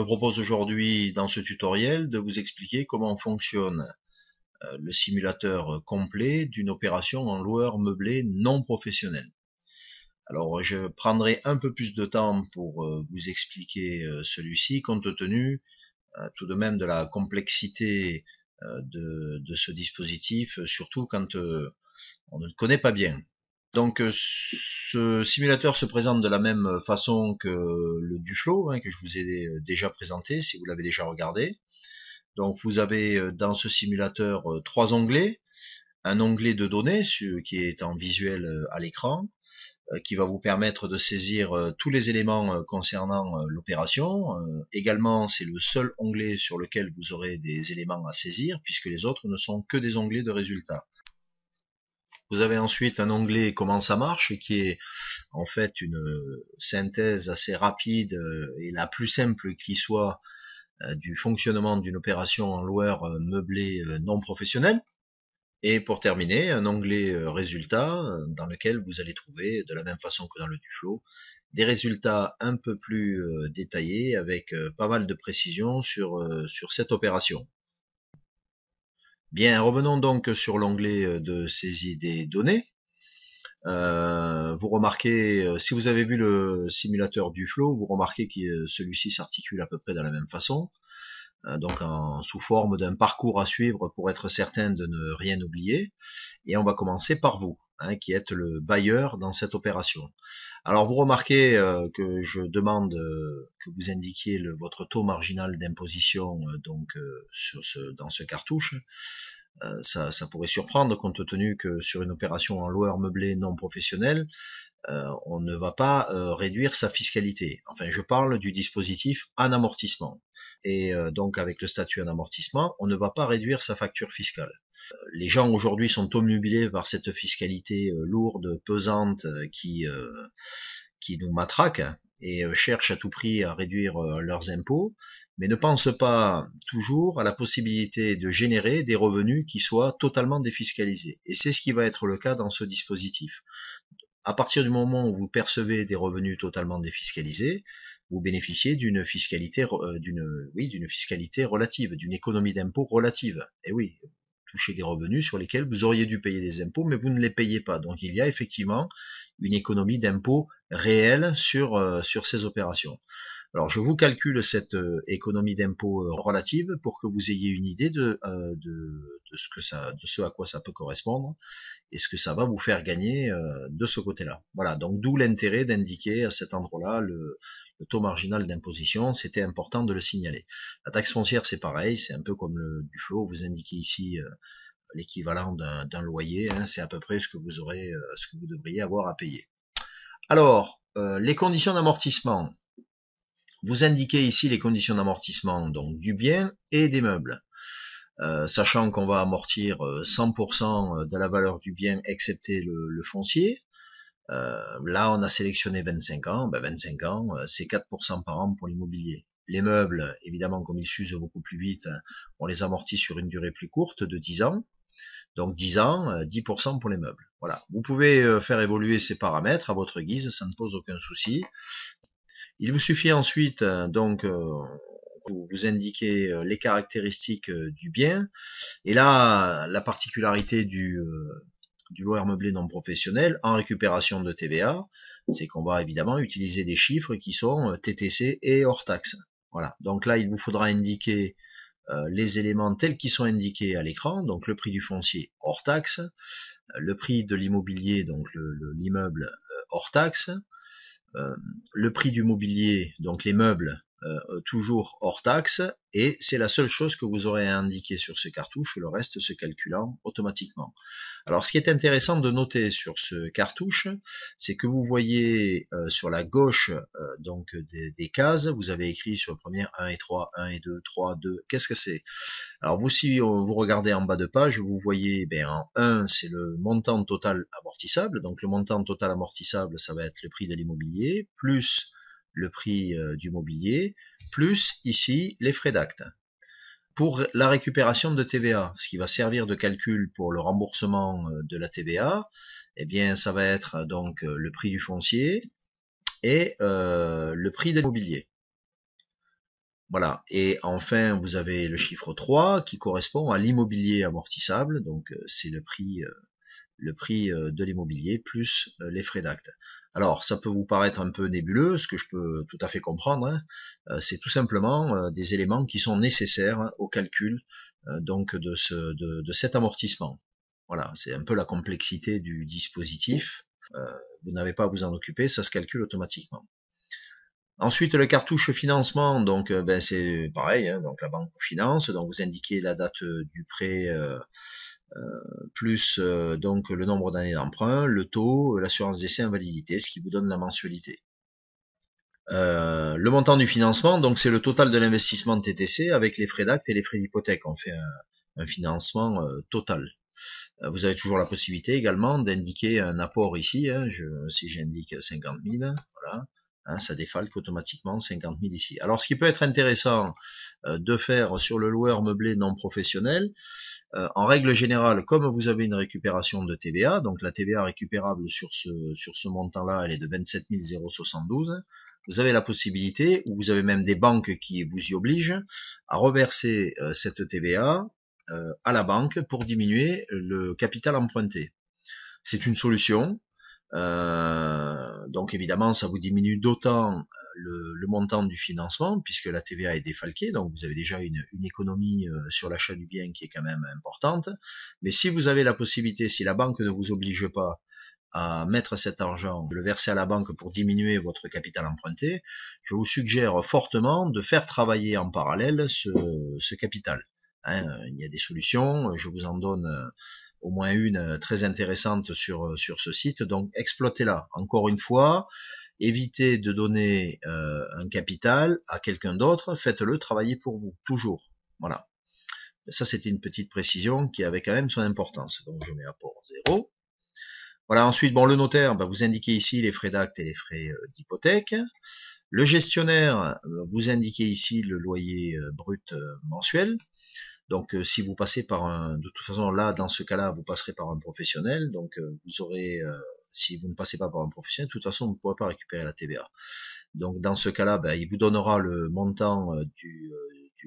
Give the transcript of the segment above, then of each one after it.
propose aujourd'hui dans ce tutoriel de vous expliquer comment fonctionne le simulateur complet d'une opération en loueur meublé non professionnel. Alors je prendrai un peu plus de temps pour vous expliquer celui-ci compte tenu tout de même de la complexité de ce dispositif, surtout quand on ne le connaît pas bien. Donc ce simulateur se présente de la même façon que le Duflo, que je vous ai déjà présenté si vous l'avez déjà regardé. Donc vous avez dans ce simulateur trois onglets. Un onglet de données qui est en visuel à l'écran, qui va vous permettre de saisir tous les éléments concernant l'opération. Également, c'est le seul onglet sur lequel vous aurez des éléments à saisir, puisque les autres ne sont que des onglets de résultats. Vous avez ensuite un onglet comment ça marche, qui est en fait une synthèse assez rapide et la plus simple qui soit du fonctionnement d'une opération en loueur meublé non professionnel. Et pour terminer, un onglet résultats dans lequel vous allez trouver, de la même façon que dans le Duflo, des résultats un peu plus détaillés avec pas mal de précision sur cette opération. Bien, revenons donc sur l'onglet de saisie des données. Vous remarquez, si vous avez vu le simulateur Duflo, vous remarquez que celui-ci s'articule à peu près de la même façon, donc sous forme d'un parcours à suivre pour être certain de ne rien oublier. Et on va commencer par vous, qui êtes le bailleur dans cette opération. Alors vous remarquez que je demande que vous indiquiez votre taux marginal d'imposition dans ce cartouche. Ça pourrait surprendre compte tenu que sur une opération en loueur meublé non professionnel, on ne va pas réduire sa fiscalité. Enfin, je parle du dispositif en amortissement. Et donc avec le statut en amortissement, on ne va pas réduire sa facture fiscale. Les gens aujourd'hui sont obnubilés par cette fiscalité lourde, pesante, qui nous matraque et cherchent à tout prix à réduire leurs impôts, mais ne pensent pas toujours à la possibilité de générer des revenus qui soient totalement défiscalisés. Et c'est ce qui va être le cas dans ce dispositif. À partir du moment où vous percevez des revenus totalement défiscalisés, vous bénéficiez d'une fiscalité, d'une fiscalité relative, d'une économie d'impôt relative. Et oui, touchez des revenus sur lesquels vous auriez dû payer des impôts, mais vous ne les payez pas. Donc il y a effectivement une économie d'impôt réelle sur ces opérations. Alors je vous calcule cette économie d'impôt relative pour que vous ayez une idée de ce à quoi ça peut correspondre et ce que ça va vous faire gagner de ce côté-là. Voilà, donc d'où l'intérêt d'indiquer à cet endroit-là le taux marginal d'imposition, c'était important de le signaler. La taxe foncière, c'est pareil, c'est un peu comme le Duflo, vous indiquez ici l'équivalent d'un loyer, c'est à peu près ce que vous aurez, ce que vous devriez avoir à payer. Alors, les conditions d'amortissement. Vous indiquez ici les conditions d'amortissement donc du bien et des meubles. Sachant qu'on va amortir 100% de la valeur du bien excepté le foncier. Là, on a sélectionné 25 ans. 25 ans, c'est 4% par an pour l'immobilier. Les meubles, évidemment, comme ils s'usent beaucoup plus vite, on les amortit sur une durée plus courte de 10 ans. Donc 10 ans, 10% pour les meubles. Voilà. Vous pouvez faire évoluer ces paramètres à votre guise, ça ne pose aucun souci. Il vous suffit ensuite, vous indiquez les caractéristiques du bien. Et là, la particularité du loueur meublé non professionnel en récupération de TVA, c'est qu'on va évidemment utiliser des chiffres qui sont TTC et hors taxe. Voilà. Donc là, il vous faudra indiquer les éléments tels qu'ils sont indiqués à l'écran, donc le prix du foncier hors taxe, le prix de l'immobilier, donc l'immeuble hors taxe, le prix du mobilier, donc les meubles, toujours hors taxe, et c'est la seule chose que vous aurez à indiquer sur ce cartouche, le reste se calculant automatiquement. Alors ce qui est intéressant de noter sur ce cartouche, c'est que vous voyez sur la gauche des cases, vous avez écrit sur la première 1 et 3, 1 et 2, 3, 2, qu'est-ce que c'est? Alors vous, si vous regardez en bas de page, vous voyez en 1, c'est le montant total amortissable, donc le montant total amortissable, ça va être le prix de l'immobilier, plus le prix du mobilier, plus ici les frais d'acte. Pour la récupération de TVA, ce qui va servir de calcul pour le remboursement de la TVA, eh bien ça va être donc le prix du foncier et le prix de l'immobilier. Voilà. Et enfin, vous avez le chiffre 3 qui correspond à l'immobilier amortissable. Donc, c'est le prix de l'immobilier plus les frais d'acte. Alors, ça peut vous paraître un peu nébuleux, ce que je peux tout à fait comprendre. Hein. C'est tout simplement des éléments qui sont nécessaires au calcul donc de cet amortissement. Voilà, c'est un peu la complexité du dispositif. Vous n'avez pas à vous en occuper, ça se calcule automatiquement. Ensuite, le cartouche financement, donc ben, c'est pareil, hein, donc la banque vous finance, donc vous indiquez la date du prêt plus donc le nombre d'années d'emprunt, le taux, l'assurance d'essai, invalidité, ce qui vous donne la mensualité. Le montant du financement, donc c'est le total de l'investissement de TTC avec les frais d'acte et les frais d'hypothèque. On fait un financement total. Vous avez toujours la possibilité également d'indiquer un apport ici. Hein, si j'indique 50 000, voilà, hein, ça défalque automatiquement 50 000 ici. Alors, ce qui peut être intéressant de faire sur le loueur meublé non professionnel, en règle générale, comme vous avez une récupération de TVA, donc la TVA récupérable sur ce montant-là, elle est de 27 072, vous avez la possibilité, ou vous avez même des banques qui vous y obligent, à reverser cette TVA à la banque pour diminuer le capital emprunté. C'est une solution. Donc évidemment, ça vous diminue d'autant le montant du financement, puisque la TVA est défalquée, donc vous avez déjà une économie sur l'achat du bien qui est quand même importante. Mais si vous avez la possibilité, si la banque ne vous oblige pas à mettre cet argent, de le verser à la banque pour diminuer votre capital emprunté, je vous suggère fortement de faire travailler en parallèle ce capital. Hein, il y a des solutions, je vous en donne au moins une très intéressante sur ce site, donc exploitez-la. Encore une fois, évitez de donner un capital à quelqu'un d'autre, faites-le travailler pour vous, toujours. Voilà. Ça, c'était une petite précision qui avait quand même son importance. Donc, je mets apport 0. Voilà, ensuite, bon, le notaire, vous indiquez ici les frais d'acte et les frais d'hypothèque. Le gestionnaire, vous indiquez ici le loyer brut mensuel. Donc, si vous passez par de toute façon, là, dans ce cas-là, vous passerez par un professionnel. Donc, vous aurez, si vous ne passez pas par un professionnel, de toute façon, vous ne pourrez pas récupérer la TVA. Donc, dans ce cas-là, il vous donnera le montant du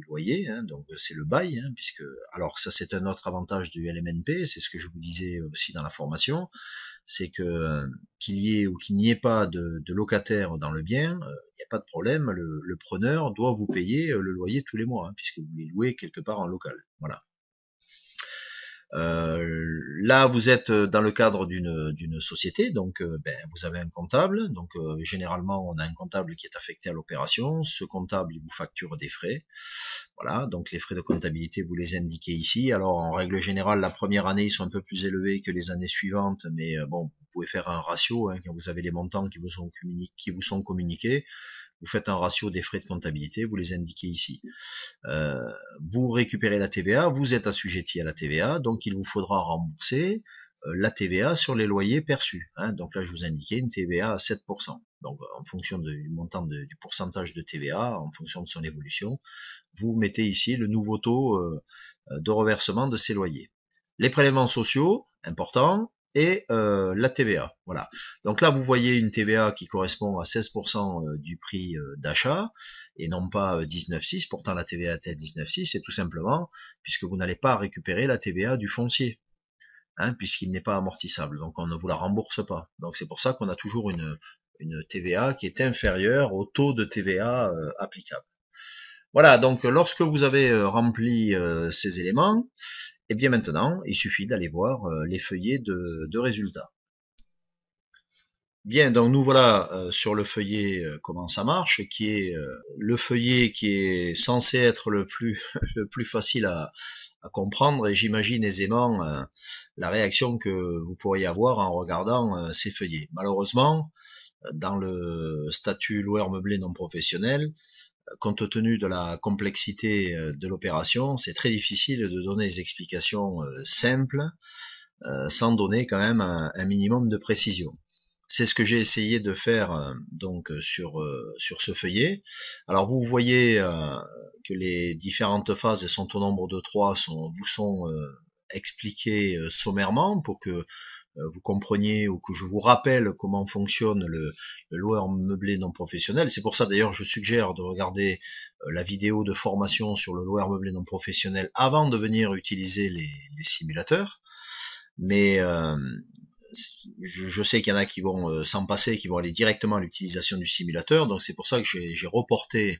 loyer, hein, donc c'est le bail, hein, puisque, alors ça c'est un autre avantage du LMNP, c'est ce que je vous disais aussi dans la formation, c'est que qu'il y ait ou qu'il n'y ait pas de locataire dans le bien, il n'y a pas de problème, le preneur doit vous payer le loyer tous les mois, hein, puisque vous les louez quelque part en local. Voilà. Là, vous êtes dans le cadre d'une société, donc vous avez un comptable. Donc généralement, on a un comptable qui est affecté à l'opération. Ce comptable, il vous facture des frais. Voilà, donc les frais de comptabilité, vous les indiquez ici. Alors en règle générale, la première année, ils sont un peu plus élevés que les années suivantes, mais bon, vous pouvez faire un ratio hein, quand vous avez les montants qui vous sont communiqués. Vous faites un ratio des frais de comptabilité, vous les indiquez ici. Vous récupérez la TVA, vous êtes assujetti à la TVA, donc il vous faudra rembourser la TVA sur les loyers perçus. Hein. Donc là, je vous indiquais une TVA à 7%. Donc en fonction du montant du pourcentage de TVA, en fonction de son évolution, vous mettez ici le nouveau taux de reversement de ces loyers. Les prélèvements sociaux, importants, et la TVA. Voilà. Donc là, vous voyez une TVA qui correspond à 16% du prix d'achat, et non pas 19,6. Pourtant, la TVA était à 19,6, c'est tout simplement puisque vous n'allez pas récupérer la TVA du foncier, hein, puisqu'il n'est pas amortissable. Donc on ne vous la rembourse pas. Donc c'est pour ça qu'on a toujours une TVA qui est inférieure au taux de TVA applicable. Voilà, donc lorsque vous avez rempli ces éléments, et bien maintenant, il suffit d'aller voir les feuillets de résultats. Bien, donc nous voilà sur le feuillet comment ça marche, qui est le feuillet qui est censé être le plus le plus facile à comprendre, et j'imagine aisément la réaction que vous pourriez avoir en regardant ces feuillets. Malheureusement, dans le statut loueur meublé non professionnel, compte tenu de la complexité de l'opération, c'est très difficile de donner des explications simples sans donner quand même un minimum de précision. C'est ce que j'ai essayé de faire donc sur ce feuillet. Alors vous voyez que les différentes phases sont au nombre de 3, vous sont expliquées sommairement pour que vous compreniez ou que je vous rappelle comment fonctionne le loueur meublé non professionnel. C'est pour ça d'ailleurs je suggère de regarder la vidéo de formation sur le loueur meublé non professionnel avant de venir utiliser les simulateurs. Mais je sais qu'il y en a qui vont s'en passer, qui vont aller directement à l'utilisation du simulateur, donc c'est pour ça que j'ai reporté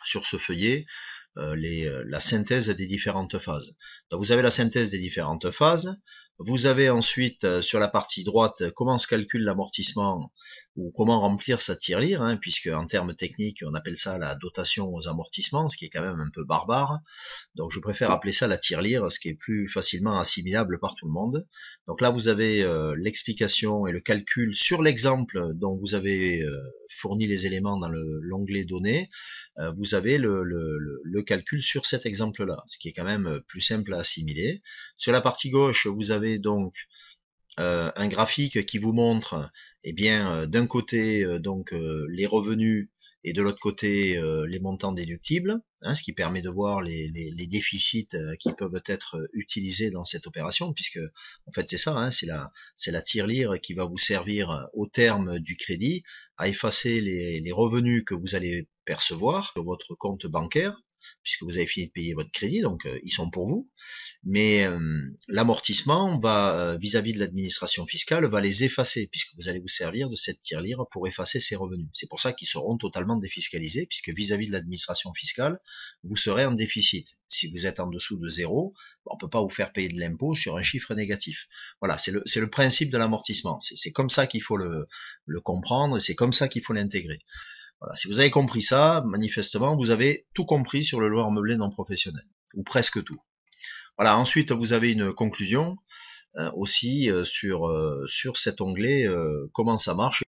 sur ce feuillet la synthèse des différentes phases. Donc vous avez la synthèse des différentes phases, vous avez ensuite sur la partie droite comment se calcule l'amortissement ou comment remplir sa tirelire, hein, puisque en termes techniques on appelle ça la dotation aux amortissements, ce qui est quand même un peu barbare. Donc je préfère appeler ça la tirelire, ce qui est plus facilement assimilable par tout le monde. Donc là vous avez l'explication et le calcul sur l'exemple dont vous avez fourni les éléments dans l'onglet données. Vous avez le calcul sur cet exemple-là, ce qui est quand même plus simple à assimiler. Sur la partie gauche, vous avez donc un graphique qui vous montre, eh bien, d'un côté les revenus et de l'autre côté les montants déductibles, hein, ce qui permet de voir les déficits qui peuvent être utilisés dans cette opération, puisque en fait c'est ça, hein, c'est la tirelire qui va vous servir au terme du crédit à effacer les revenus que vous allez percevoir sur votre compte bancaire, puisque vous avez fini de payer votre crédit, donc ils sont pour vous. Mais l'amortissement va, vis-à-vis de l'administration fiscale, va les effacer, puisque vous allez vous servir de cette tirelire pour effacer ces revenus. C'est pour ça qu'ils seront totalement défiscalisés, puisque vis-à-vis de l'administration fiscale, vous serez en déficit. Si vous êtes en dessous de zéro, on ne peut pas vous faire payer de l'impôt sur un chiffre négatif. Voilà, c'est le principe de l'amortissement. C'est comme ça qu'il faut le comprendre, et c'est comme ça qu'il faut l'intégrer. Voilà, si vous avez compris ça, manifestement, vous avez tout compris sur le loueur meublé non professionnel, ou presque tout. Voilà, ensuite vous avez une conclusion aussi sur cet onglet, comment ça marche.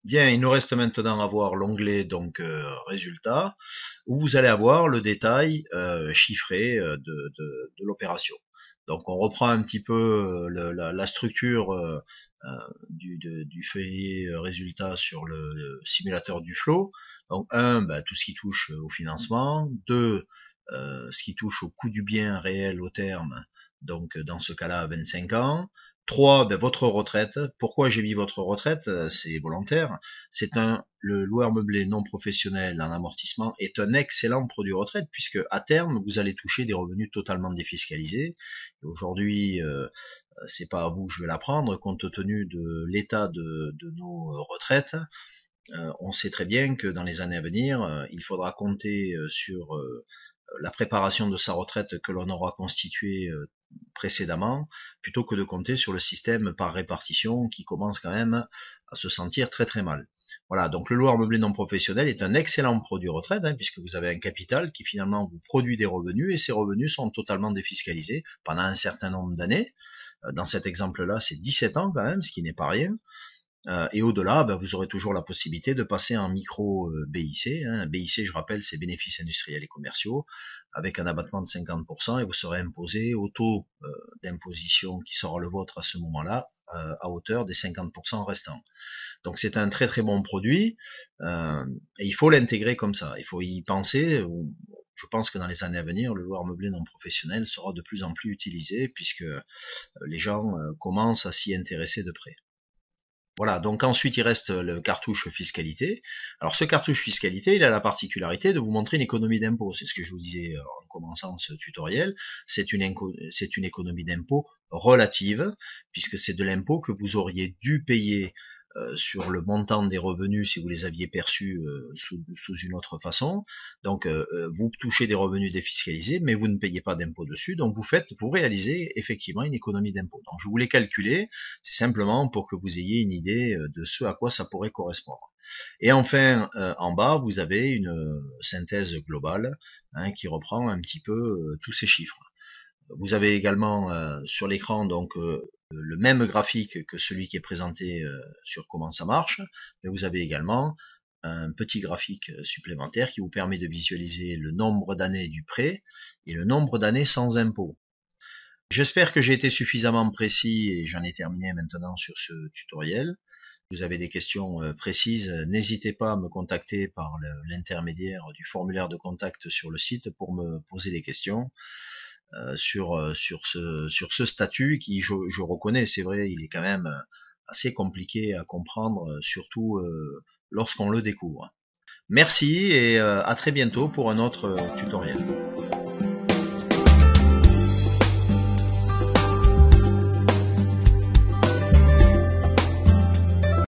Bien, il nous reste maintenant à voir l'onglet donc résultats, où vous allez avoir le détail chiffré de l'opération. Donc on reprend un petit peu la structure du feuillet résultat sur le simulateur du flow. Donc tout ce qui touche au financement, 2, ce qui touche au coût du bien réel au terme, donc dans ce cas-là à 25 ans. 3, votre retraite. Pourquoi j'ai mis votre retraite? C'est volontaire. Le loueur meublé non professionnel en amortissement est un excellent produit retraite, puisque à terme vous allez toucher des revenus totalement défiscalisés. Aujourd'hui, c'est pas à vous que je vais l'apprendre, compte tenu de l'état de nos retraites. On sait très bien que dans les années à venir, il faudra compter sur la préparation de sa retraite que l'on aura constituée précédemment, plutôt que de compter sur le système par répartition qui commence quand même à se sentir très très mal. Voilà, donc le loueur meublé non professionnel est un excellent produit retraite, hein, puisque vous avez un capital qui finalement vous produit des revenus, et ces revenus sont totalement défiscalisés pendant un certain nombre d'années. Dans cet exemple-là, c'est 17 ans quand même, ce qui n'est pas rien. Et au-delà, vous aurez toujours la possibilité de passer en micro BIC. Hein. BIC, je rappelle, c'est bénéfices industriels et commerciaux, avec un abattement de 50%, et vous serez imposé au taux d'imposition qui sera le vôtre à ce moment-là, à hauteur des 50% restants. Donc c'est un très très bon produit, et il faut l'intégrer comme ça. Il faut y penser. Je pense que dans les années à venir, le loueur meublé non professionnel sera de plus en plus utilisé, puisque les gens commencent à s'y intéresser de près. Voilà, donc ensuite il reste le cartouche fiscalité. Alors ce cartouche fiscalité, il a la particularité de vous montrer une économie d'impôt. C'est ce que je vous disais en commençant ce tutoriel. C'est une économie d'impôt relative, puisque c'est de l'impôt que vous auriez dû payer sur le montant des revenus si vous les aviez perçus sous une autre façon. Donc vous touchez des revenus défiscalisés, mais vous ne payez pas d'impôt dessus, donc vous réalisez effectivement une économie d'impôt. Donc je vous l'ai calculé, c'est simplement pour que vous ayez une idée de ce à quoi ça pourrait correspondre. Et enfin, en bas, vous avez une synthèse globale, hein, qui reprend un petit peu tous ces chiffres. Vous avez également sur l'écran donc le même graphique que celui qui est présenté sur comment ça marche, mais vous avez également un petit graphique supplémentaire qui vous permet de visualiser le nombre d'années du prêt et le nombre d'années sans impôt. J'espère que j'ai été suffisamment précis et j'en ai terminé maintenant sur ce tutoriel. Si vous avez des questions précises, n'hésitez pas à me contacter par l'intermédiaire du formulaire de contact sur le site pour me poser des questions. sur ce statut qui, je reconnais, c'est vrai, il est quand même assez compliqué à comprendre, surtout lorsqu'on le découvre. Merci et à très bientôt pour un autre tutoriel.